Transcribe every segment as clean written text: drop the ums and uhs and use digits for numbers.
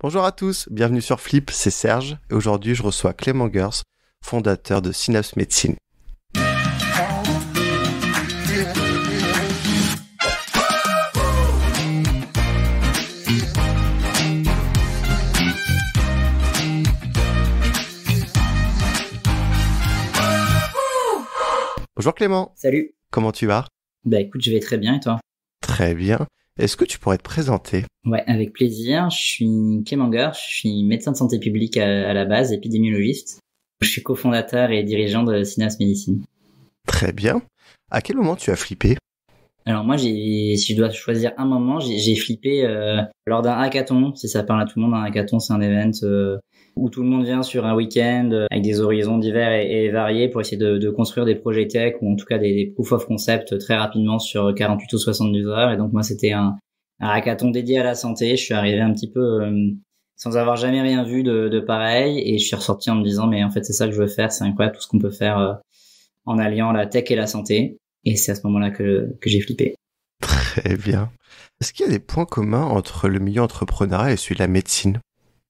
Bonjour à tous, bienvenue sur Flip, c'est Serge et aujourd'hui je reçois Clément Gers, fondateur de Synapse Médecine. Bonjour Clément. Salut. Comment tu vas? Bah écoute, je vais très bien et toi? Très bien. Est-ce que tu pourrais te présenter? Ouais, avec plaisir. Je suis Clément Gers, je suis médecin de santé publique à la base, épidémiologiste. Je suis cofondateur et dirigeant de Synapse Médecine. Très bien. À quel moment tu as flippé? Alors moi, si je dois choisir un moment, j'ai flippé lors d'un hackathon. Si ça parle à tout le monde, un hackathon, c'est un event où tout le monde vient sur un week-end avec des horizons divers et variés pour essayer de construire des projets tech ou en tout cas des proof of concept très rapidement sur 48 ou 72 heures. Et donc moi, c'était un hackathon dédié à la santé. Je suis arrivé un petit peu sans avoir jamais rien vu de pareil et je suis ressorti en me disant mais en fait c'est ça que je veux faire, c'est incroyable tout ce qu'on peut faire en alliant la tech et la santé. Et c'est à ce moment-là que j'ai flippé. Très bien. Est-ce qu'il y a des points communs entre le milieu entrepreneurial et celui de la médecine?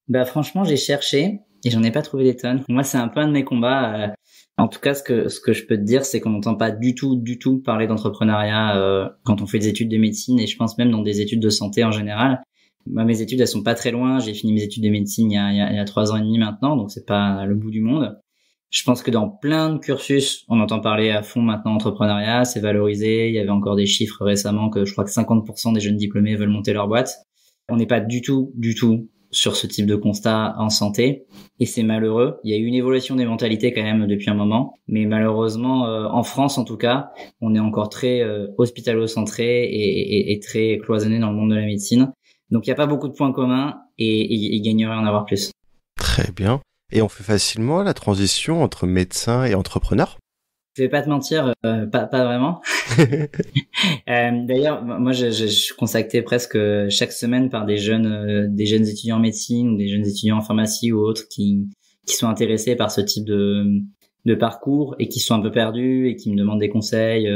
Bah franchement, j'ai cherché et j'en ai pas trouvé des tonnes. Moi, c'est un peu un de mes combats. En tout cas, ce que je peux te dire, c'est qu'on n'entend pas du tout parler d'entrepreneuriat quand on fait des études de médecine et je pense même dans des études de santé en général. Moi, mes études, elles sont pas très loin. J'ai fini mes études de médecine il y a 3 ans et demi maintenant, donc c'est pas le bout du monde. Je pense que dans plein de cursus, on entend parler à fond maintenant entrepreneuriat, c'est valorisé. Il y avait encore des chiffres récemment que je crois que 50% des jeunes diplômés veulent monter leur boîte. On n'est pas du tout sur ce type de constat en santé et c'est malheureux. Il y a eu une évolution des mentalités quand même depuis un moment, mais malheureusement en France en tout cas, on est encore très hospitalo-centré et très cloisonné dans le monde de la médecine. Donc il n'y a pas beaucoup de points communs et il gagnerait à en avoir plus. Très bien. Et on fait facilement la transition entre médecin et entrepreneur? Je vais pas te mentir, pas vraiment. D'ailleurs, moi, je suis contacté presque chaque semaine par des jeunes étudiants en médecine ou des jeunes étudiants en pharmacie ou autres qui sont intéressés par ce type de parcours et qui sont un peu perdus et qui me demandent des conseils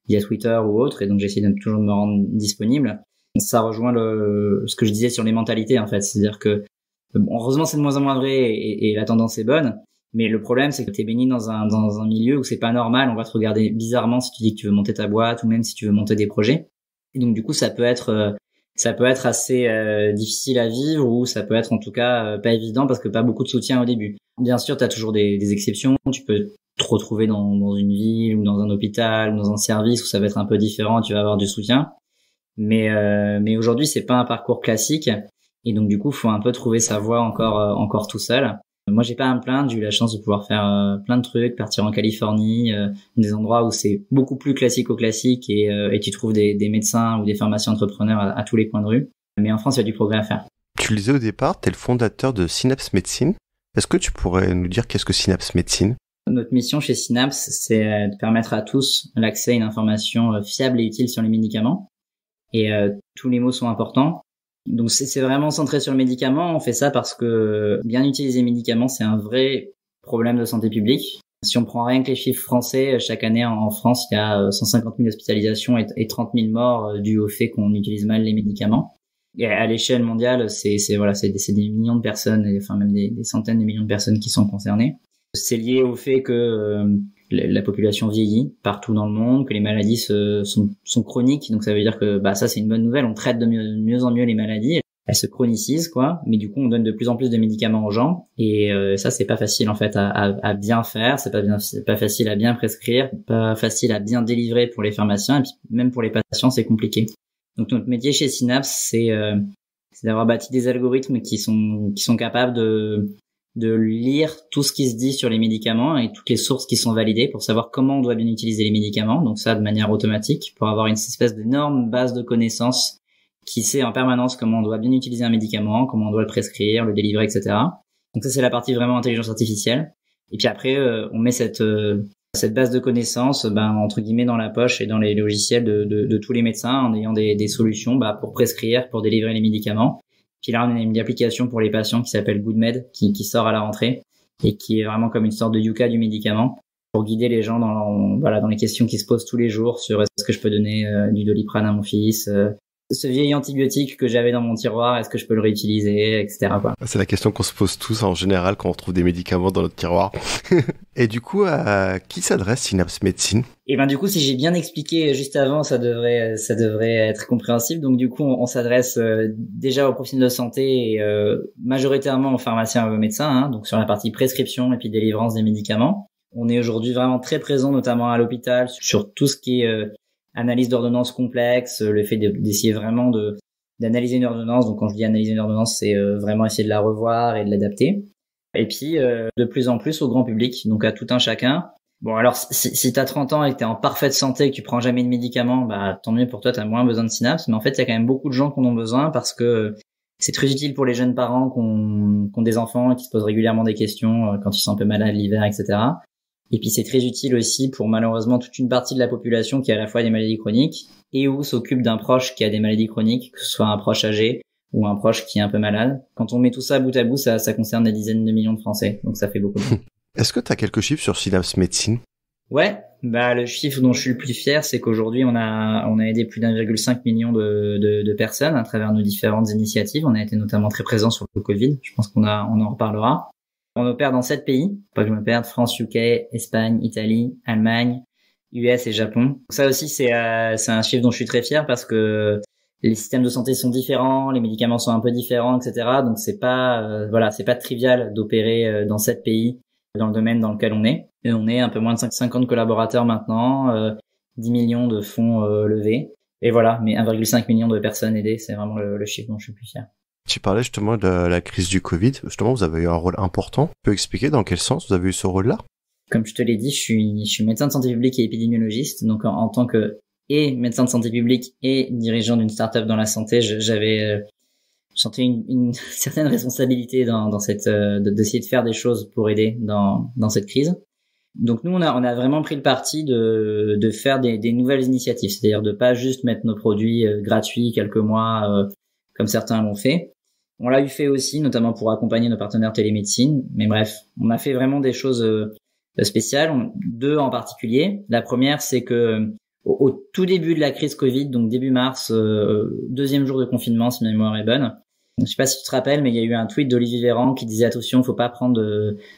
via Twitter ou autre. Et donc, j'essaie toujours de me rendre disponible. Ça rejoint ce que je disais sur les mentalités, en fait. C'est-à-dire que bon, heureusement, c'est de moins en moins vrai et la tendance est bonne. Mais le problème, c'est que t'es baigné dans un milieu où c'est pas normal. On va te regarder bizarrement si tu dis que tu veux monter ta boîte ou même si tu veux monter des projets. Et donc, du coup, ça peut être assez difficile à vivre ou ça peut être en tout cas pas évident parce que pas beaucoup de soutien au début. Bien sûr, t'as toujours des exceptions. Tu peux te retrouver dans une ville ou dans un hôpital ou dans un service où ça va être un peu différent. Tu vas avoir du soutien. Mais aujourd'hui, c'est pas un parcours classique. Et donc, du coup, faut un peu trouver sa voie encore tout seul. Moi, j'ai pas à me plaindre. J'ai eu la chance de pouvoir faire plein de trucs, partir en Californie, des endroits où c'est beaucoup plus classique au classique et tu trouves des médecins ou des pharmaciens entrepreneurs à tous les coins de rue. Mais en France, il y a du progrès à faire. Tu le disais au départ, tu es le fondateur de Synapse Médecine. Est-ce que tu pourrais nous dire qu'est-ce que Synapse Médecine? Notre mission chez Synapse, c'est de permettre à tous l'accès à une information fiable et utile sur les médicaments. Et tous les mots sont importants. Donc c'est vraiment centré sur le médicament. On fait ça parce que bien utiliser les médicaments, c'est un vrai problème de santé publique. Si on prend rien que les chiffres français, chaque année en France, il y a 150 000 hospitalisations et 30 000 morts dues au fait qu'on utilise mal les médicaments. Et à l'échelle mondiale, c'est des millions de personnes, enfin même des centaines de millions de personnes qui sont concernées. C'est lié au fait que la population vieillit partout dans le monde, que les maladies sont chroniques, donc ça veut dire que ça c'est une bonne nouvelle, on traite de mieux en mieux les maladies, elles se chronicisent quoi, mais du coup on donne de plus en plus de médicaments aux gens et ça c'est pas facile en fait à bien faire, c'est pas facile à bien prescrire, pas facile à bien délivrer pour les pharmaciens et puis même pour les patients c'est compliqué. Donc notre métier chez Synapse c'est d'avoir bâti des algorithmes qui sont capables de lire tout ce qui se dit sur les médicaments et toutes les sources qui sont validées pour savoir comment on doit bien utiliser les médicaments, donc ça de manière automatique, pour avoir une espèce d'énorme base de connaissances qui sait en permanence comment on doit bien utiliser un médicament, comment on doit le prescrire, le délivrer, etc. Donc ça c'est la partie vraiment intelligence artificielle. Et puis après on met cette base de connaissances entre guillemets dans la poche et dans les logiciels de tous les médecins en ayant des solutions pour prescrire, pour délivrer les médicaments. Puis là, on a une application pour les patients qui s'appelle GoodMed, qui sort à la rentrée et qui est vraiment comme une sorte de Yuka du médicament pour guider les gens dans les questions qui se posent tous les jours sur est-ce que je peux donner du Doliprane à mon fils, ce vieil antibiotique que j'avais dans mon tiroir, est-ce que je peux le réutiliser, etc., quoi. C'est la question qu'on se pose tous en général quand on trouve des médicaments dans notre tiroir. Et du coup, à qui s'adresse Synapse Médecine? Et ben du coup, si j'ai bien expliqué juste avant, ça devrait être compréhensible. Donc du coup, on s'adresse déjà aux professionnels de santé et majoritairement aux pharmaciens et aux médecins, hein, donc sur la partie prescription et puis délivrance des médicaments. On est aujourd'hui vraiment très présent, notamment à l'hôpital, sur tout ce qui est analyse d'ordonnances complexes, le fait d'essayer vraiment d'analyser une ordonnance. Donc quand je dis analyser une ordonnance, c'est vraiment essayer de la revoir et de l'adapter. Et puis de plus en plus au grand public, donc à tout un chacun. Bon, alors si t'as 30 ans et que t'es en parfaite santé et que tu prends jamais de médicaments, bah tant mieux pour toi, t'as moins besoin de Synapse. Mais en fait, il y a quand même beaucoup de gens qui en ont besoin parce que c'est très utile pour les jeunes parents qui ont des enfants et qui se posent régulièrement des questions quand ils sont un peu malades l'hiver, etc. Et puis c'est très utile aussi pour malheureusement toute une partie de la population qui a à la fois des maladies chroniques et ou s'occupe d'un proche qui a des maladies chroniques, que ce soit un proche âgé ou un proche qui est un peu malade. Quand on met tout ça bout à bout, ça concerne des dizaines de millions de Français, donc ça fait beaucoup de monde. Est-ce que tu as quelques chiffres sur Synapse Médecine? Ouais, bah le chiffre dont je suis le plus fier, c'est qu'aujourd'hui on a aidé plus d'1,5 million de personnes à travers nos différentes initiatives. On a été notamment très présents sur le Covid. Je pense on en reparlera. On opère dans 7 pays, pas que je me perde, France, UK, Espagne, Italie, Allemagne, US et Japon. Ça aussi c'est un chiffre dont je suis très fier parce que les systèmes de santé sont différents, les médicaments sont un peu différents, etc. Donc c'est pas c'est pas trivial d'opérer dans 7 pays dans le domaine dans lequel on est. Et on est un peu moins de 50 collaborateurs maintenant, 10 millions de fonds levés. Et voilà, mais 1,5 million de personnes aidées, c'est vraiment le chiffre dont je suis le plus fier. Tu parlais justement de la crise du Covid. Justement, vous avez eu un rôle important. Tu peux expliquer dans quel sens vous avez eu ce rôle-là? Comme je te l'ai dit, je suis médecin de santé publique et épidémiologiste. Donc en tant que médecin de santé publique et dirigeant d'une start-up dans la santé, j'avais sentais une certaine responsabilité dans cette d'essayer de faire des choses pour aider dans cette crise. Donc nous on a vraiment pris le parti de faire des nouvelles initiatives, c'est-à-dire de pas juste mettre nos produits gratuits quelques mois comme certains l'ont fait. On l'a eu fait aussi notamment pour accompagner nos partenaires télémédecine, mais bref, on a fait vraiment des choses spéciales, 2 en particulier. La première, c'est que au tout début de la crise Covid, donc début mars, 2e jour de confinement si ma mémoire est bonne. Je sais pas si tu te rappelles, mais il y a eu un tweet d'Olivier Véran qui disait attention, faut pas prendre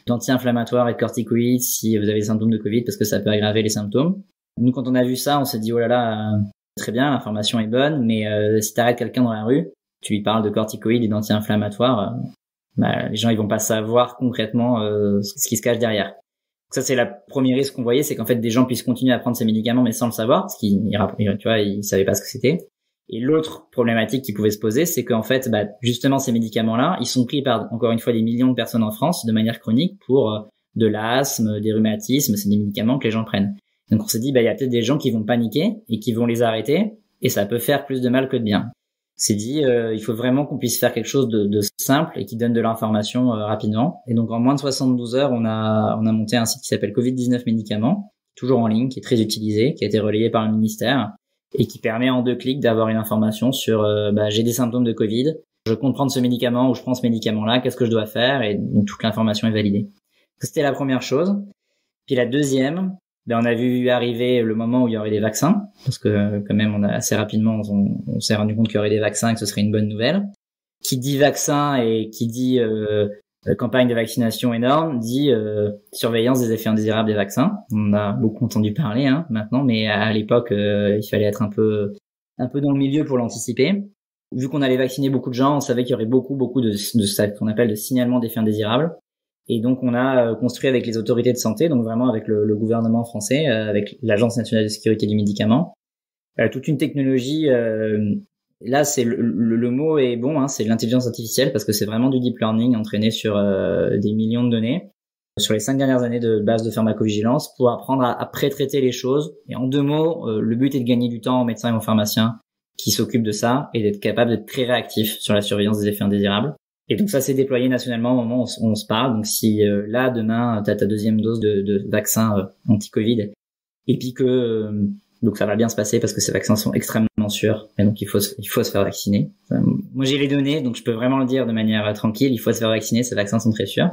d'anti-inflammatoires et de corticoïdes si vous avez des symptômes de Covid parce que ça peut aggraver les symptômes. Nous, quand on a vu ça, on s'est dit oh là là, très bien, l'information est bonne, mais si t'arrêtes quelqu'un dans la rue, tu lui parles de corticoïdes et d'anti-inflammatoires, les gens ils vont pas savoir concrètement ce qui se cache derrière. Ça c'est la premier risque qu'on voyait, c'est qu'en fait des gens puissent continuer à prendre ces médicaments mais sans le savoir, parce qu'ils tu vois, ils savaient pas ce que c'était. Et l'autre problématique qui pouvait se poser, c'est qu'en fait, justement, ces médicaments-là, ils sont pris par, encore une fois, des millions de personnes en France de manière chronique pour de l'asthme, des rhumatismes, c'est des médicaments que les gens prennent. Donc on s'est dit, il y a peut-être des gens qui vont paniquer et qui vont les arrêter, et ça peut faire plus de mal que de bien. On s'est dit, il faut vraiment qu'on puisse faire quelque chose de simple et qui donne de l'information rapidement. Et donc en moins de 72 heures, on a monté un site qui s'appelle Covid-19 médicaments, toujours en ligne, qui est très utilisé, qui a été relayé par le ministère, et qui permet en 2 clics d'avoir une information sur j'ai des symptômes de Covid, je compte prendre ce médicament ou je prends ce médicament-là, qu'est-ce que je dois faire, et donc toute l'information est validée. C'était la première chose. Puis la deuxième, on a vu arriver le moment où il y aurait des vaccins, parce que quand même on a assez rapidement on s'est rendu compte qu'il y aurait des vaccins et que ce serait une bonne nouvelle. Qui dit vaccin et qui dit campagne de vaccination énorme dit surveillance des effets indésirables des vaccins. On a beaucoup entendu parler maintenant, mais à l'époque il fallait être un peu dans le milieu pour l'anticiper. Vu qu'on allait vacciner beaucoup de gens, on savait qu'il y aurait beaucoup de ça qu'on appelle de signalement d'effets indésirables. Et donc on a construit avec les autorités de santé, donc vraiment avec le gouvernement français, avec l'Agence nationale de sécurité du médicament, toute une technologie. Là, c'est le mot est bon, c'est de l'intelligence artificielle parce que c'est vraiment du deep learning entraîné sur des millions de données sur les 5 dernières années de base de pharmacovigilance pour apprendre à pré-traiter les choses. Et en 2 mots, le but est de gagner du temps aux médecins et aux pharmaciens qui s'occupent de ça et d'être capable d'être très réactifs sur la surveillance des effets indésirables. Et donc ça s'est déployé nationalement au moment où on se parle. Donc si là demain t'as ta 2e dose de vaccin anti-Covid et puis que donc ça va bien se passer parce que ces vaccins sont extrêmement sûrs et donc il faut se faire vacciner. Moi j'ai les données donc je peux vraiment le dire de manière tranquille, il faut se faire vacciner, ces vaccins sont très sûrs.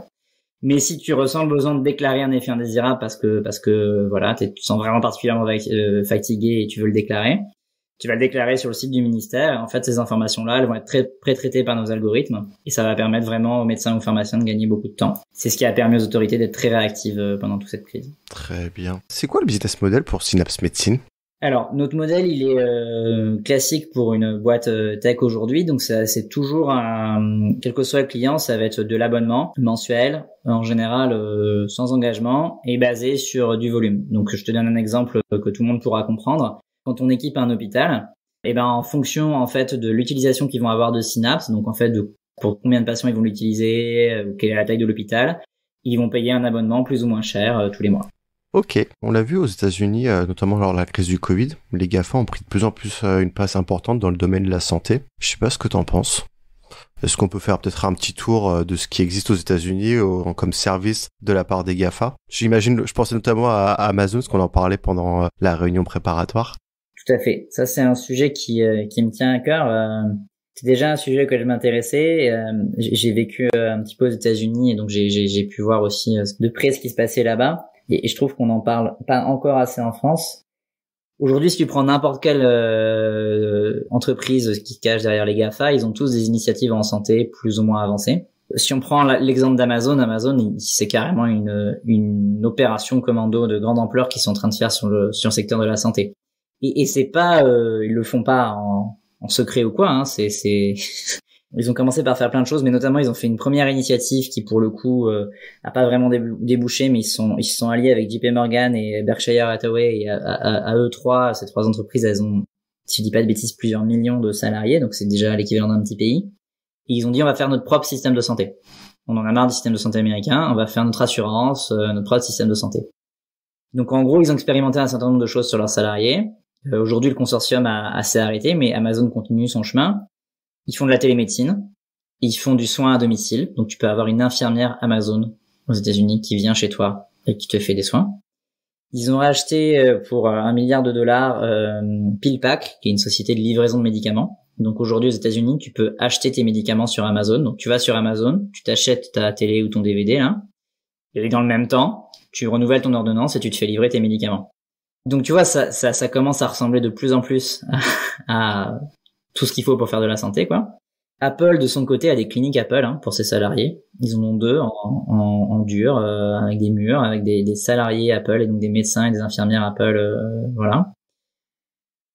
Mais si tu ressens le besoin de déclarer un effet indésirable parce que voilà, tu te sens vraiment particulièrement fatigué et tu veux le déclarer, Tu vas le déclarer sur le site du ministère. Et en fait, ces informations-là, elles vont être très pré-traitées par nos algorithmes. Et ça va permettre vraiment aux médecins ou aux pharmaciens de gagner beaucoup de temps. C'est ce qui a permis aux autorités d'être très réactives pendant toute cette crise. Très bien. C'est quoi le business model pour Synapse Médecine? Alors, notre modèle, il est classique pour une boîte tech aujourd'hui. Donc, c'est toujours quel que soit le client, ça va être de l'abonnement mensuel, en général sans engagement, et basé sur du volume. Donc, je te donne un exemple que tout le monde pourra comprendre. Quand on équipe un hôpital, en fonction en fait de l'utilisation qu'ils vont avoir de Synapse, donc en fait pour combien de patients ils vont l'utiliser, quelle est la taille de l'hôpital, ils vont payer un abonnement plus ou moins cher tous les mois. Ok, on l'a vu aux États-Unis, notamment lors de la crise du Covid, les GAFA ont pris de plus en plus une place importante dans le domaine de la santé. Je sais pas ce que t'en penses. Est-ce qu'on peut faire peut-être un petit tour de ce qui existe aux États-Unis comme service de la part des GAFA? Je pensais notamment à Amazon, parce qu'on en parlait pendant la réunion préparatoire. Tout à fait. Ça, c'est un sujet qui me tient à cœur. C'est déjà un sujet que je m'intéressais. J'ai vécu un petit peu aux États-Unis et donc j'ai pu voir aussi de près ce qui se passait là-bas. Et je trouve qu'on n'en parle pas encore assez en France. Aujourd'hui, si tu prends n'importe quelle entreprise qui se cache derrière les GAFA, ils ont tous des initiatives en santé plus ou moins avancées. Si on prend l'exemple d'Amazon, c'est carrément une opération commando de grande ampleur qu'ils sont en train de faire sur le secteur de la santé. Et c'est pas, ils le font pas en secret ou quoi, hein, ils ont commencé par faire plein de choses, mais notamment ils ont fait une première initiative qui pour le coup a pas vraiment débouché, mais ils se sont alliés avec JP Morgan et Berkshire Hathaway, et à eux trois, ces trois entreprises, elles ont, si je dis pas de bêtises, plusieurs millions de salariés, donc c'est déjà l'équivalent d'un petit pays. Et ils ont dit on va faire notre propre système de santé. On en a marre du système de santé américain, on va faire notre assurance, notre propre système de santé. Donc en gros, ils ont expérimenté un certain nombre de choses sur leurs salariés. Aujourd'hui, le consortium a s'est arrêté, mais Amazon continue son chemin. Ils font de la télémédecine, ils font du soin à domicile. Donc, tu peux avoir une infirmière Amazon aux États-Unis qui vient chez toi et qui te fait des soins. Ils ont racheté pour $1 milliard PillPack, qui est une société de livraison de médicaments. Donc, aujourd'hui, aux États-Unis, tu peux acheter tes médicaments sur Amazon. Donc, tu vas sur Amazon, tu t'achètes ta télé ou ton DVD, là. Et dans le même temps, tu renouvelles ton ordonnance et tu te fais livrer tes médicaments. Donc tu vois, ça commence à ressembler de plus en plus à tout ce qu'il faut pour faire de la santé, quoi. Apple, de son côté, a des cliniques Apple pour ses salariés. Ils en ont 2 en dur, avec des murs, avec des salariés Apple et donc des médecins et des infirmières Apple, voilà.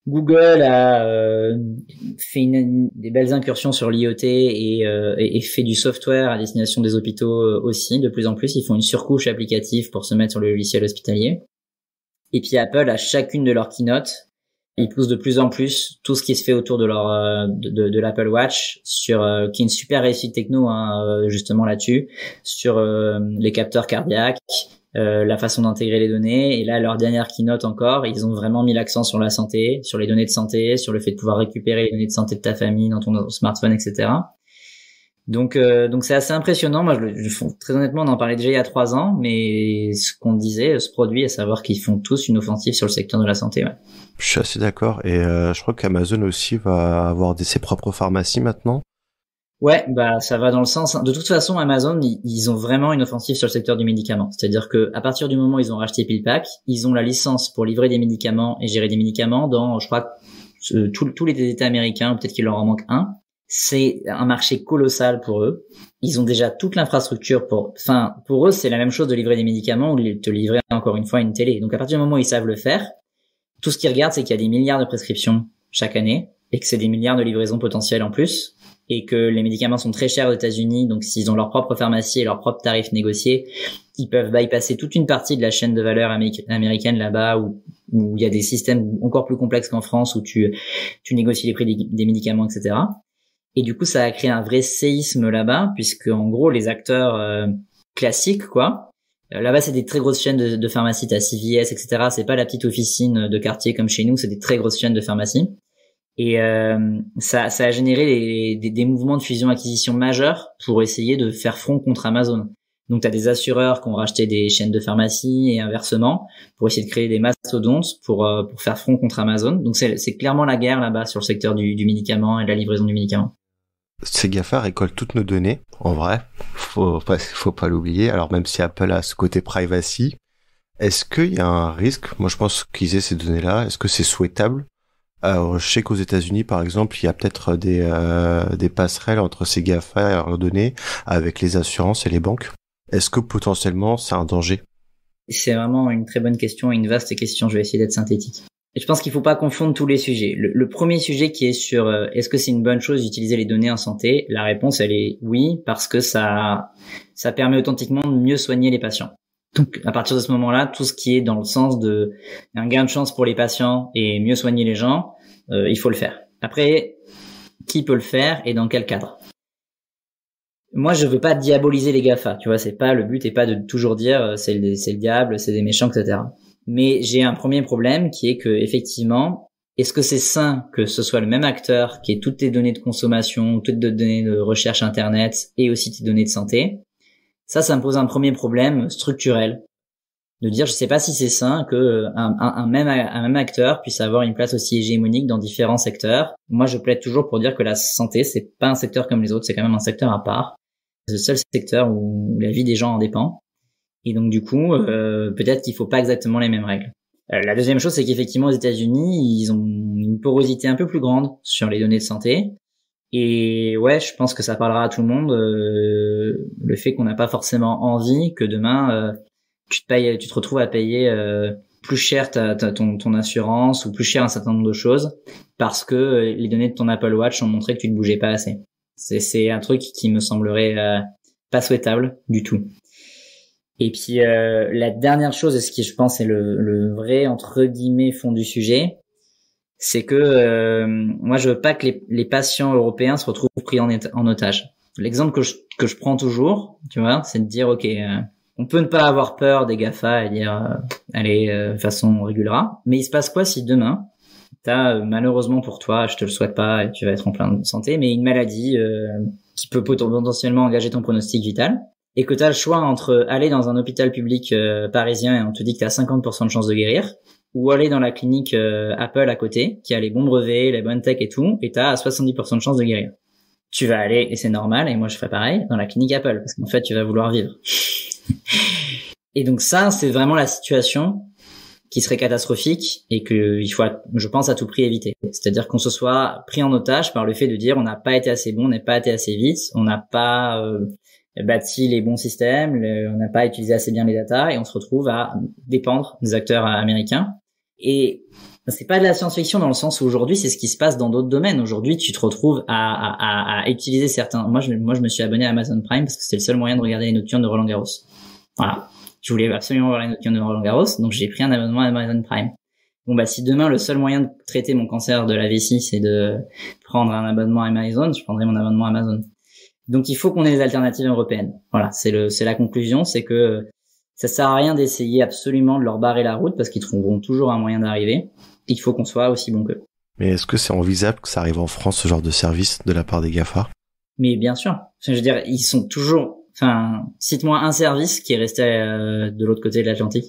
Google a fait des belles incursions sur l'IoT et fait du software à destination des hôpitaux aussi. De plus en plus, ils font une surcouche applicative pour se mettre sur le logiciel hospitalier. Et puis Apple, à chacune de leurs keynotes, ils poussent de plus en plus tout ce qui se fait autour de leur de l'Apple Watch, qui est une super réussite techno justement là-dessus, sur les capteurs cardiaques, la façon d'intégrer les données. Et là, leur dernière keynote encore, ils ont vraiment mis l'accent sur la santé, sur les données de santé, sur le fait de pouvoir récupérer les données de santé de ta famille dans ton smartphone, etc. Donc c'est assez impressionnant. Moi, très honnêtement, on en parlait déjà il y a 3 ans, mais ce qu'on disait se produit, à savoir qu'ils font tous une offensive sur le secteur de la santé. Ouais. Je suis assez d'accord. Et je crois qu'Amazon aussi va avoir ses propres pharmacies maintenant. Ouais, ça va dans le sens. De toute façon, Amazon, ils ont vraiment une offensive sur le secteur du médicament. C'est-à-dire que à partir du moment où ils ont racheté PillPack, ils ont la licence pour livrer des médicaments et gérer des médicaments dans, je crois, tous les États américains, ou peut-être qu'il leur en manque un. C'est un marché colossal pour eux. Ils ont déjà toute l'infrastructure pour eux, c'est la même chose de livrer des médicaments ou de te livrer encore une fois une télé. Donc à partir du moment où ils savent le faire, tout ce qu'ils regardent, c'est qu'il y a des milliards de prescriptions chaque année et que c'est des milliards de livraisons potentielles en plus et que les médicaments sont très chers aux États-Unis. Donc s'ils ont leur propre pharmacie et leurs propres tarifs négociés, ils peuvent bypasser toute une partie de la chaîne de valeur américaine là-bas où il y a des systèmes encore plus complexes qu'en France où tu négocies les prix des médicaments, etc. Et du coup, ça a créé un vrai séisme là-bas, puisque en gros, les acteurs classiques, quoi. Là-bas, c'est des très grosses chaînes de pharmacie, t'as CVS, etc. C'est pas la petite officine de quartier comme chez nous, c'est des très grosses chaînes de pharmacie. Et ça a généré des mouvements de fusion-acquisition majeurs pour essayer de faire front contre Amazon. Donc, t'as des assureurs qui ont racheté des chaînes de pharmacie et inversement pour essayer de créer des mastodontes pour faire front contre Amazon. Donc, c'est clairement la guerre là-bas sur le secteur du médicament et de la livraison du médicament. Ces GAFA récoltent toutes nos données, en vrai, faut pas l'oublier. Alors même si Apple a ce côté privacy, est-ce qu'il y a un risque? Moi je pense qu'ils aient ces données-là, est-ce que c'est souhaitable Alors, je sais qu'aux États-Unis, par exemple, il y a peut-être des passerelles entre ces GAFA et leurs données avec les assurances et les banques. Est-ce que potentiellement c'est un danger? C'est vraiment une très bonne question et une vaste question. Je vais essayer d'être synthétique. Et je pense qu'il faut pas confondre tous les sujets. Le premier sujet qui est sur est-ce que c'est une bonne chose d'utiliser les données en santé, la réponse elle est oui, parce que ça permet authentiquement de mieux soigner les patients. Donc à partir de ce moment-là, tout ce qui est dans le sens de un gain de chance pour les patients et mieux soigner les gens, il faut le faire. Après, qui peut le faire et dans quel cadre? Moi, je veux pas diaboliser les GAFA, tu vois, c'est pas le but est pas de toujours dire c'est le diable, c'est des méchants, etc. Mais j'ai un premier problème qui est que effectivement, est-ce que c'est sain que ce soit le même acteur qui ait toutes tes données de consommation, toutes tes données de recherche internet et aussi tes données de santé? Ça me pose un premier problème structurel de dire je sais pas si c'est sain que un même acteur puisse avoir une place aussi hégémonique dans différents secteurs. Moi, je plaide toujours pour dire que la santé c'est pas un secteur comme les autres, c'est quand même un secteur à part. C'est le seul secteur où la vie des gens en dépend. Et donc du coup, peut-être qu'il faut pas exactement les mêmes règles. La deuxième chose, c'est qu'effectivement aux États-Unis, ils ont une porosité un peu plus grande sur les données de santé. Et ouais, je pense que ça parlera à tout le monde. Le fait qu'on n'a pas forcément envie que demain tu te retrouves à payer plus cher ton assurance ou plus cher un certain nombre de choses parce que les données de ton Apple Watch ont montré que tu ne bougeais pas assez. C'est un truc qui me semblerait pas souhaitable du tout. Et puis la dernière chose, et ce qui je pense est le vrai entre guillemets fond du sujet, c'est que moi je veux pas que les patients européens se retrouvent pris en otage. L'exemple que je prends toujours, tu vois, c'est de dire ok, on peut ne pas avoir peur des GAFA et dire allez, de toute façon on régulera. Mais il se passe quoi si demain t'as malheureusement pour toi, je te le souhaite pas, et tu vas être en pleine santé, mais une maladie qui peut potentiellement engager ton pronostic vital, et que t'as le choix entre aller dans un hôpital public parisien et on te dit que t'as 50% de chance de guérir, ou aller dans la clinique Apple à côté, qui a les bons brevets, les bonnes tech et tout, et t'as 70% de chance de guérir. Tu vas aller, et c'est normal, et moi je ferai pareil, dans la clinique Apple, parce qu'en fait tu vas vouloir vivre. Et donc ça, c'est vraiment la situation qui serait catastrophique et que il faut, je pense, à tout prix éviter. C'est-à-dire qu'on se soit pris en otage par le fait de dire on n'a pas été assez bon, on n'a pas été assez vite, on n'a pas bâti les bons systèmes, on n'a pas utilisé assez bien les datas et on se retrouve à dépendre des acteurs américains. Et c'est pas de la science-fiction dans le sens où aujourd'hui c'est ce qui se passe dans d'autres domaines. Aujourd'hui tu te retrouves à utiliser certains. Moi je me suis abonné à Amazon Prime parce que c'est le seul moyen de regarder les nocturnes de Roland Garros. Voilà. Je voulais absolument voir les nocturnes de Roland Garros, donc j'ai pris un abonnement à Amazon Prime. Bon bah si demain le seul moyen de traiter mon cancer de la vessie c'est de prendre un abonnement à Amazon, je prendrai mon abonnement à Amazon. Donc il faut qu'on ait des alternatives européennes. Voilà, c'est la conclusion, c'est que ça sert à rien d'essayer absolument de leur barrer la route parce qu'ils trouveront toujours un moyen d'arriver. Il faut qu'on soit aussi bon qu'eux. Mais est-ce que c'est envisageable que ça arrive en France, ce genre de service de la part des GAFA? Mais bien sûr. Je veux dire, ils sont toujours... Enfin, cite-moi un service qui est resté de l'autre côté de l'Atlantique.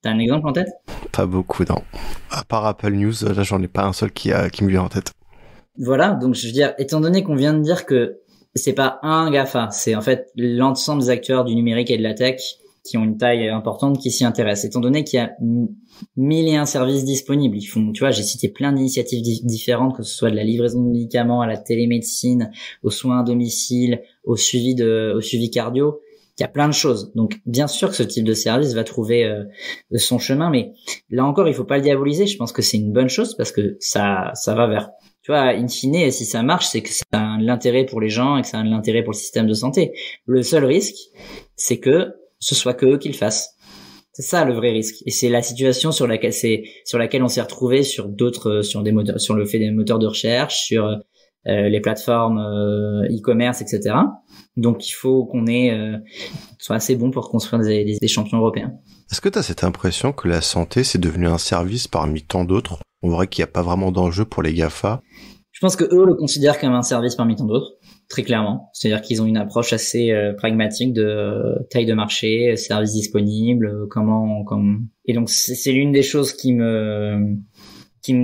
T'as un exemple en tête? Pas beaucoup, non. À part Apple News, là j'en ai pas un seul qui me vient en tête. Voilà, donc je veux dire, étant donné qu'on vient de dire que c'est pas un GAFA, c'est en fait l'ensemble des acteurs du numérique et de la tech qui ont une taille importante qui s'y intéressent. Étant donné qu'il y a 1001 services disponibles, ils font, tu vois, j'ai cité plein d'initiatives différentes, que ce soit de la livraison de médicaments à la télémédecine, aux soins à domicile, au suivi cardio. Il y a plein de choses. Donc, bien sûr que ce type de service va trouver son chemin, mais là encore, il faut pas le diaboliser. Je pense que c'est une bonne chose parce que ça va vers, tu vois, in fine, si ça marche, c'est que ça a de l'intérêt pour les gens et que ça a de l'intérêt pour le système de santé. Le seul risque, c'est que ce soit que eux qui le fassent. C'est ça le vrai risque. Et c'est la situation sur laquelle on s'est retrouvé sur d'autres, sur le fait des moteurs de recherche, sur les plateformes e-commerce, etc. Donc il faut qu'on soit assez bon pour construire des champions européens. Est-ce que tu as cette impression que la santé c'est devenu un service parmi tant d'autres? On voit qu'il n'y a pas vraiment d'enjeu pour les GAFA. Je pense que eux le considèrent comme un service parmi tant d'autres, très clairement. C'est-à-dire qu'ils ont une approche assez pragmatique de taille de marché, services disponibles, et donc c'est l'une des choses qui me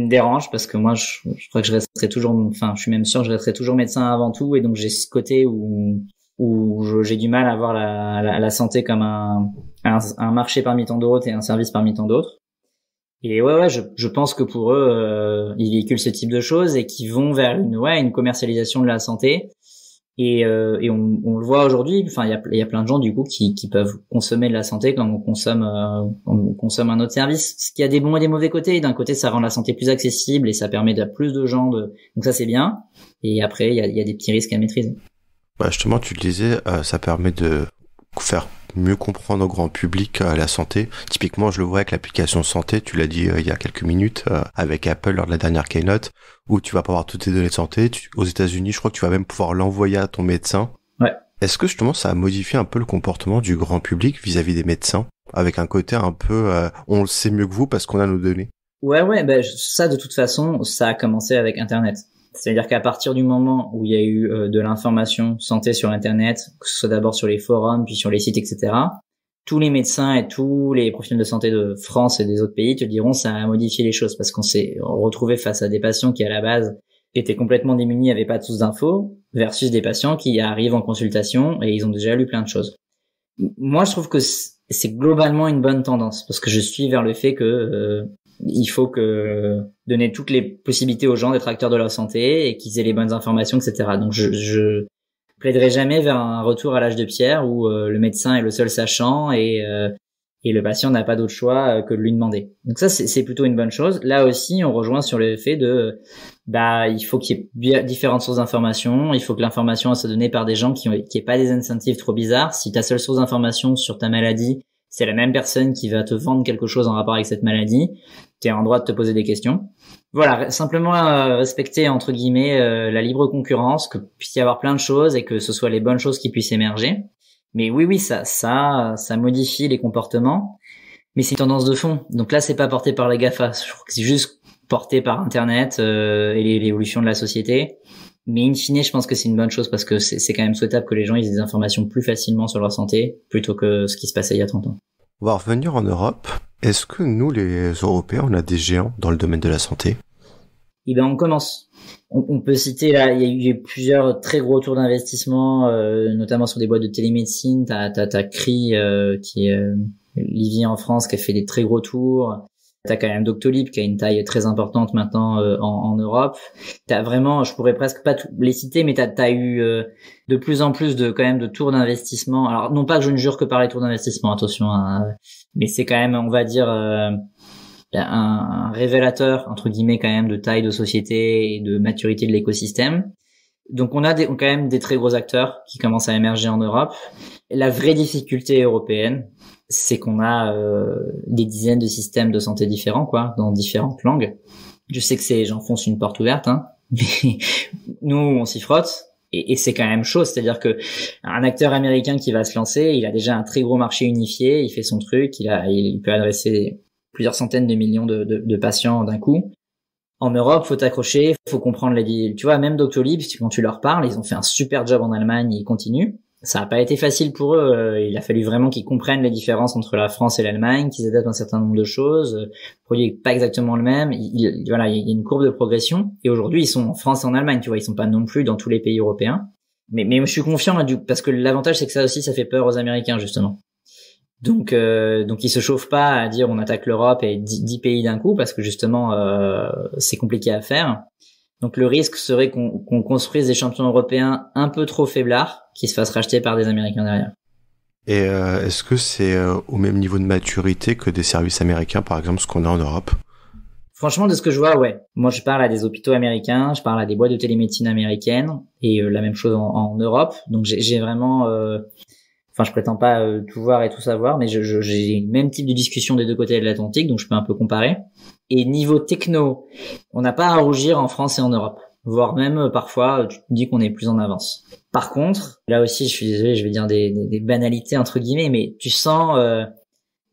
dérange parce que moi je crois que je resterai toujours, enfin je suis même sûr que je resterai toujours médecin avant tout, et donc j'ai ce côté où j'ai du mal à voir la santé comme un marché parmi tant d'autres et un service parmi tant d'autres. Et ouais, je pense que pour eux, ils véhiculent ce type de choses et qui vont vers une commercialisation de la santé. Et on le voit aujourd'hui. Enfin, il y a plein de gens du coup qui peuvent consommer de la santé comme on consomme un autre service. Ce qui a des bons et des mauvais côtés. D'un côté, ça rend la santé plus accessible et ça permet à plus de gens donc ça c'est bien. Et après, il y a des petits risques à maîtriser. Bah justement, tu le disais, ça permet de faire mieux comprendre au grand public la santé. Typiquement, je le vois avec l'application santé, tu l'as dit il y a quelques minutes, avec Apple lors de la dernière keynote, où tu vas pouvoir avoir toutes tes données de santé. Aux États-Unis, je crois que tu vas même pouvoir l'envoyer à ton médecin. Ouais. Est-ce que justement ça a modifié un peu le comportement du grand public vis-à-vis des médecins, avec un côté un peu on le sait mieux que vous parce qu'on a nos données? Ouais, ben ça de toute façon, ça a commencé avec Internet. C'est-à-dire qu'à partir du moment où il y a eu de l'information santé sur Internet, que ce soit d'abord sur les forums, puis sur les sites, etc., tous les médecins et tous les professionnels de santé de France et des autres pays te diront ça a modifié les choses parce qu'on s'est retrouvé face à des patients qui à la base étaient complètement démunis, n'avaient pas tous d'infos, versus des patients qui arrivent en consultation et ils ont déjà lu plein de choses. Moi, je trouve que c'est globalement une bonne tendance parce que je suis vers le fait que il faut que donner toutes les possibilités aux gens d'être acteurs de leur santé et qu'ils aient les bonnes informations, etc. Donc je plaiderai jamais vers un retour à l'âge de pierre où le médecin est le seul sachant et le patient n'a pas d'autre choix que de lui demander. Donc ça c'est plutôt une bonne chose. Là aussi on rejoint sur le fait de il faut qu'il y ait différentes sources d'informations, il faut que l'information soit donnée par des gens qui aient pas des incentives trop bizarres. Si ta seule source d'information sur ta maladie c'est la même personne qui va te vendre quelque chose en rapport avec cette maladie, tu es en droit de te poser des questions. Voilà, simplement respecter entre guillemets la libre concurrence, que puisse y avoir plein de choses et que ce soit les bonnes choses qui puissent émerger. Mais oui, ça modifie les comportements, mais c'est une tendance de fond. Donc là, c'est pas porté par les GAFA, je crois que c'est juste porté par Internet et l'évolution de la société. Mais in fine, je pense que c'est une bonne chose parce que c'est quand même souhaitable que les gens aient des informations plus facilement sur leur santé plutôt que ce qui se passait il y a 30 ans. On va revenir en Europe. Est-ce que nous, les Européens, on a des géants dans le domaine de la santé? Eh ben, on commence. On peut citer là, il y a eu plusieurs très gros tours d'investissement, notamment sur des boîtes de télémédecine. T'as CRI, qui est Livy en France, qui a fait des très gros tours. T'as quand même Doctolib qui a une taille très importante maintenant en Europe. T'as vraiment, je pourrais presque pas les citer, mais t'as eu de plus en plus de quand même de tours d'investissement. Alors non pas que je ne jure que par les tours d'investissement, attention, hein, mais c'est quand même, on va dire, un révélateur entre guillemets quand même de taille de société et de maturité de l'écosystème. Donc on a quand même des très gros acteurs qui commencent à émerger en Europe. La vraie difficulté européenne, c'est qu'on a des dizaines de systèmes de santé différents, quoi, dans différentes langues. Je sais que j'enfonce une porte ouverte, hein, mais nous, on s'y frotte. Et c'est quand même chaud, c'est-à-dire que un acteur américain qui va se lancer, il a déjà un très gros marché unifié, il fait son truc, il peut adresser plusieurs centaines de millions de patients d'un coup. En Europe, faut t'accrocher, faut comprendre tu vois, même Doctolib, quand tu leur parles, ils ont fait un super job en Allemagne, ils continuent. Ça n'a pas été facile pour eux. Il a fallu vraiment qu'ils comprennent les différences entre la France et l'Allemagne, qu'ils adaptent un certain nombre de choses. Le produit est pas exactement le même. Voilà, il y a une courbe de progression. Et aujourd'hui, ils sont en France et en Allemagne. Tu vois, ils sont pas non plus dans tous les pays européens. Mais je suis confiant parce que l'avantage, c'est que ça aussi, ça fait peur aux Américains justement. Donc ils se chauffent pas à dire on attaque l'Europe et 10 pays d'un coup parce que justement c'est compliqué à faire. Donc le risque serait qu'on construise des champions européens un peu trop faiblards qui se fassent racheter par des Américains derrière. Et est-ce que c'est au même niveau de maturité que des services américains, par exemple, ce qu'on a en Europe? Franchement, de ce que je vois, ouais. Moi, je parle à des hôpitaux américains, je parle à des boîtes de télémédecine américaines et la même chose en Europe. Donc j'ai vraiment... je prétends pas tout voir et tout savoir, mais j'ai le même type de discussion des deux côtés de l'Atlantique, donc je peux un peu comparer. Et niveau techno, on n'a pas à rougir en France et en Europe, voire même parfois tu te dis qu'on est plus en avance. Par contre, là aussi, je suis désolé, je vais dire des banalités entre guillemets, mais tu sens,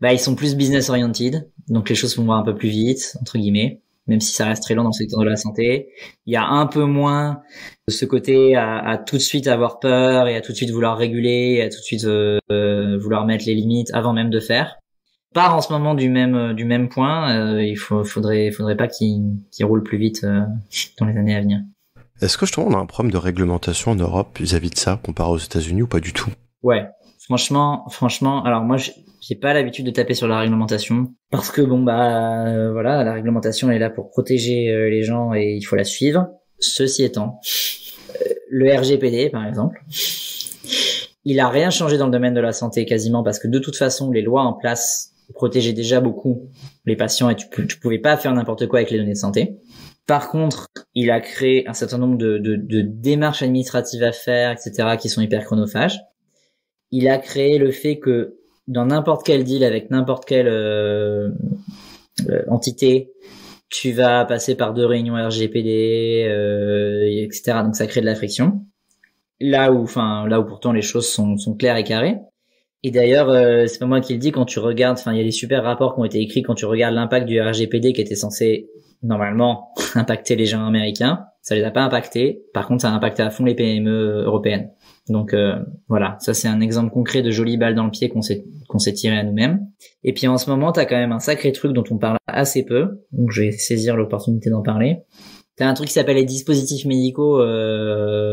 ils sont plus business oriented, donc les choses vont un peu plus vite entre guillemets, même si ça reste très lent dans le secteur de la santé. Il y a un peu moins de ce côté à tout de suite avoir peur et à tout de suite vouloir réguler, et à tout de suite vouloir mettre les limites avant même de faire. Part en ce moment du même point, il faudrait pas qu'il roule plus vite dans les années à venir. Est-ce que justement on a un problème de réglementation en Europe vis-à-vis de ça comparé aux États-Unis ou pas du tout? Ouais, Franchement, alors moi j'ai pas l'habitude de taper sur la réglementation parce que voilà, la réglementation elle est là pour protéger les gens et il faut la suivre. Ceci étant, le RGPD par exemple, il a rien changé dans le domaine de la santé quasiment parce que de toute façon les lois en place protégeaient déjà beaucoup les patients et tu pouvais pas faire n'importe quoi avec les données de santé. Par contre, il a créé un certain nombre de démarches administratives à faire, etc., qui sont hyper chronophages. Il a créé le fait que dans n'importe quel deal avec n'importe quelle entité, tu vas passer par 2 réunions RGPD, etc. Donc ça crée de la friction. Là où pourtant les choses sont claires et carrées. Et d'ailleurs, c'est pas moi qui le dis, quand tu regardes, il y a des super rapports qui ont été écrits quand tu regardes l'impact du RGPD qui était censé normalement impacter les gens américains, ça les a pas impactés. Par contre, ça a impacté à fond les PME européennes. Donc voilà, ça c'est un exemple concret de jolie balle dans le pied qu'on s'est tiré à nous-mêmes. Et puis en ce moment, t'as quand même un sacré truc dont on parle assez peu, donc je vais saisir l'opportunité d'en parler. T'as un truc qui s'appelle les dispositifs médicaux,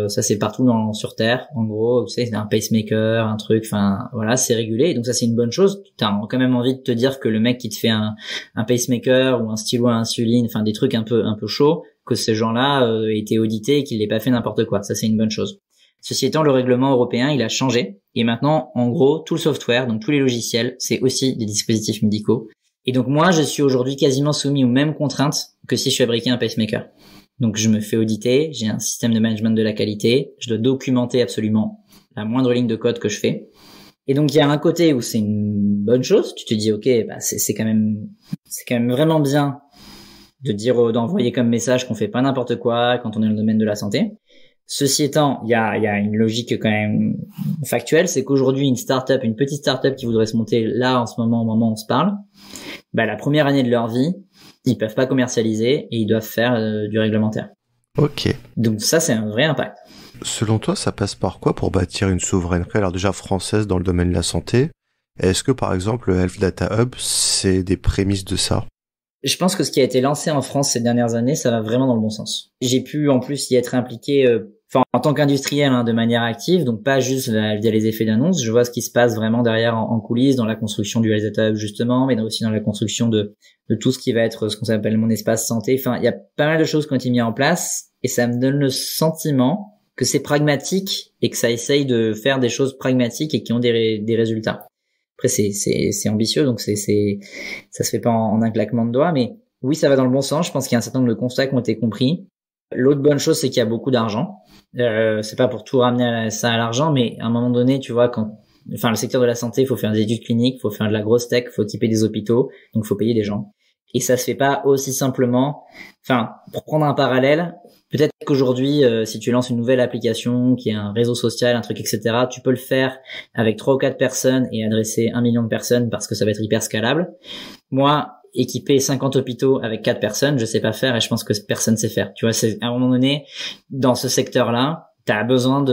ça c'est partout sur Terre, en gros, tu sais, c'est un pacemaker, un truc, voilà, c'est régulé, donc ça c'est une bonne chose. T'as quand même envie de te dire que le mec qui te fait un pacemaker ou un stylo à insuline, des trucs un peu chauds, que ces gens-là aient été audités et qu'il l'ait pas fait n'importe quoi, ça c'est une bonne chose. Ceci étant, le règlement européen, il a changé, et maintenant, en gros, tout le software, donc tous les logiciels, c'est aussi des dispositifs médicaux. Et donc moi, je suis aujourd'hui quasiment soumis aux mêmes contraintes que si je fabriquais un pacemaker. Donc je me fais auditer, j'ai un système de management de la qualité, je dois documenter absolument la moindre ligne de code que je fais. Et donc il y a un côté où c'est une bonne chose, tu te dis ok, c'est quand même vraiment bien de dire d'envoyer comme message qu'on fait pas n'importe quoi quand on est dans le domaine de la santé. Ceci étant, il y a une logique quand même factuelle, c'est qu'aujourd'hui une petite startup qui voudrait se monter là en ce moment, au moment où on se parle, la première année de leur vie, ils peuvent pas commercialiser et ils doivent faire du réglementaire. Ok. Donc ça, c'est un vrai impact. Selon toi, ça passe par quoi pour bâtir une souveraineté, alors déjà française dans le domaine de la santé? Est-ce que par exemple le Health Data Hub, c'est des prémices de ça? Je pense que ce qui a été lancé en France ces dernières années, ça va vraiment dans le bon sens. J'ai pu en plus y être impliqué en tant qu'industriel de manière active, donc pas juste via les effets d'annonce. Je vois ce qui se passe vraiment derrière en coulisses, dans la construction du Health Data Hub justement, mais aussi dans la construction de tout ce qui va être ce qu'on appelle mon espace santé. Il y a pas mal de choses qui ont été mises en place et ça me donne le sentiment que c'est pragmatique et que ça essaye de faire des choses pragmatiques et qui ont des résultats. Après c'est ambitieux, donc ça se fait pas en un claquement de doigts, mais oui, ça va dans le bon sens. Je pense qu'il y a un certain nombre de constats qui ont été compris. L'autre bonne chose, c'est qu'il y a beaucoup d'argent. C'est pas pour tout ramener ça à l'argent, mais à un moment donné, tu vois, le secteur de la santé, il faut faire des études cliniques, il faut faire de la grosse tech, il faut équiper des hôpitaux, donc il faut payer des gens. Et ça se fait pas aussi simplement. Pour prendre un parallèle, peut-être qu'aujourd'hui, si tu lances une nouvelle application qui est un réseau social, un truc, etc., tu peux le faire avec 3 ou 4 personnes et adresser 1 million de personnes parce que ça va être hyper scalable. Moi, équiper 50 hôpitaux avec 4 personnes, je sais pas faire et je pense que personne sait faire. Tu vois, c'est à un moment donné, dans ce secteur-là, t'as besoin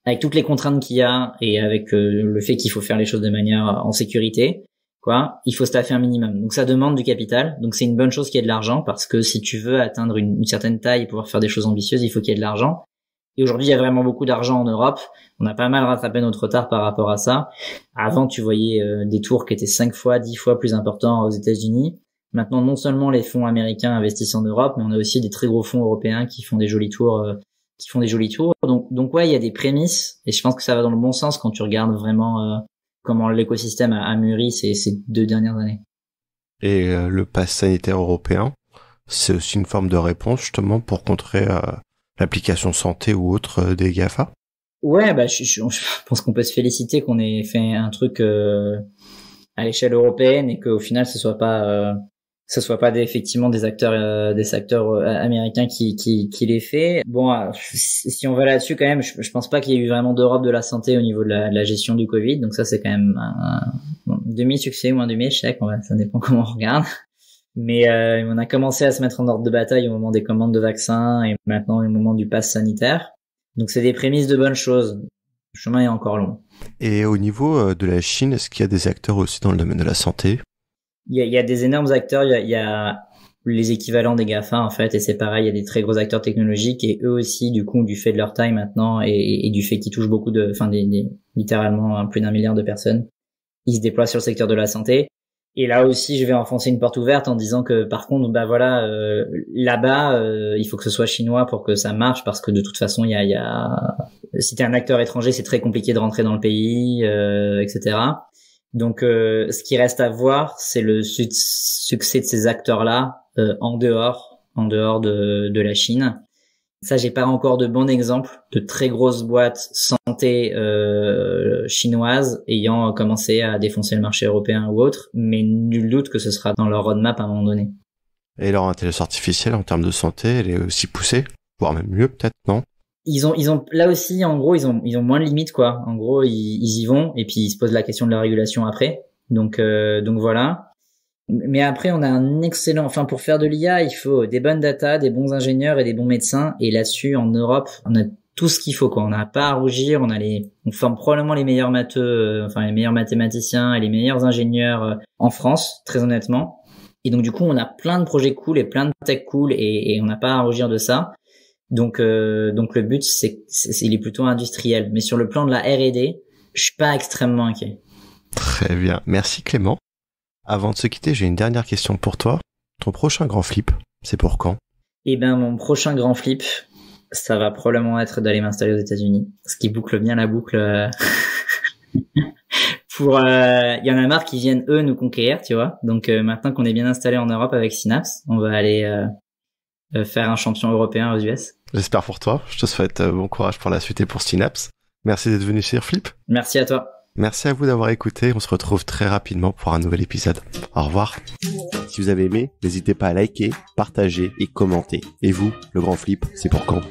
avec toutes les contraintes qu'il y a et avec le fait qu'il faut faire les choses de manière en sécurité, il faut staffer un minimum. Donc ça demande du capital. Donc c'est une bonne chose qu'il y ait de l'argent parce que si tu veux atteindre une certaine taille et pouvoir faire des choses ambitieuses, il faut qu'il y ait de l'argent. Et aujourd'hui, il y a vraiment beaucoup d'argent en Europe. On a pas mal rattrapé notre retard par rapport à ça. Avant, tu voyais des tours qui étaient 5 fois, 10 fois plus importants aux États-Unis. Maintenant, non seulement les fonds américains investissent en Europe, mais on a aussi des très gros fonds européens qui font des jolis tours. Donc ouais, il y a des prémices. Et je pense que ça va dans le bon sens quand tu regardes vraiment comment l'écosystème a mûri ces 2 dernières années. Et le pass sanitaire européen, c'est aussi une forme de réponse justement pour contrer l'application santé ou autre des GAFA? Ouais, je pense qu'on peut se féliciter qu'on ait fait un truc à l'échelle européenne et qu'au final ce soit pas effectivement des acteurs américains qui l'aient fait. Bon, si on va là-dessus quand même, je pense pas qu'il y ait eu vraiment d'Europe de la santé au niveau de la gestion du Covid. Donc ça c'est quand même un demi-succès ou un demi-échec, ça dépend comment on regarde. Mais on a commencé à se mettre en ordre de bataille au moment des commandes de vaccins et maintenant au moment du pass sanitaire. Donc c'est des prémices de bonnes choses. Le chemin est encore long. Et au niveau de la Chine, est-ce qu'il y a des acteurs aussi dans le domaine de la santé? Il y a des énormes acteurs. Il y a les équivalents des GAFA en fait, et c'est pareil. Il y a des très gros acteurs technologiques et eux aussi, du coup, du fait de leur taille maintenant et du fait qu'ils touchent beaucoup littéralement plus d'1 milliard de personnes. Ils se déploient sur le secteur de la santé. Et là aussi, je vais enfoncer une porte ouverte en disant que par contre, là-bas, il faut que ce soit chinois pour que ça marche, parce que de toute façon, si t'es un acteur étranger, c'est très compliqué de rentrer dans le pays, etc. Donc, ce qui reste à voir, c'est le succès de ces acteurs-là en dehors de la Chine. Ça, j'ai pas encore de bons exemples de très grosses boîtes santé chinoises ayant commencé à défoncer le marché européen ou autre, mais nul doute que ce sera dans leur roadmap à un moment donné. Et leur intelligence artificielle en termes de santé, elle est aussi poussée, voire même mieux peut-être, non? Ils ont là aussi, en gros, ils ont moins de limites, quoi. En gros, ils y vont et puis ils se posent la question de la régulation après. Donc voilà. Mais après, on a un excellent, pour faire de l'IA, il faut des bonnes data, des bons ingénieurs et des bons médecins. Et là-dessus, en Europe, on a tout ce qu'il faut, quoi. On n'a pas à rougir. On forme probablement les meilleurs matheux, les meilleurs mathématiciens et les meilleurs ingénieurs en France, très honnêtement. Et donc, du coup, on a plein de projets cool et plein de tech cool et on n'a pas à rougir de ça. Donc le but, il est plutôt industriel. Mais sur le plan de la R&D, je suis pas extrêmement inquiet. Très bien. Merci Clément. Avant de se quitter, j'ai une dernière question pour toi. Ton prochain grand flip, c'est pour quand? Eh ben, mon prochain grand flip, ça va probablement être d'aller m'installer aux États-Unis, ce qui boucle bien la boucle. Il y en a marre qui viennent eux nous conquérir, tu vois. Donc maintenant qu'on est bien installé en Europe avec Synapse, on va aller faire un champion européen aux US. J'espère pour toi. Je te souhaite bon courage pour la suite et pour Synapse. Merci d'être venu sur Flip. Merci à toi. Merci à vous d'avoir écouté. On se retrouve très rapidement pour un nouvel épisode. Au revoir. Si vous avez aimé, n'hésitez pas à liker, partager et commenter. Et vous, le grand flip, c'est pour quand?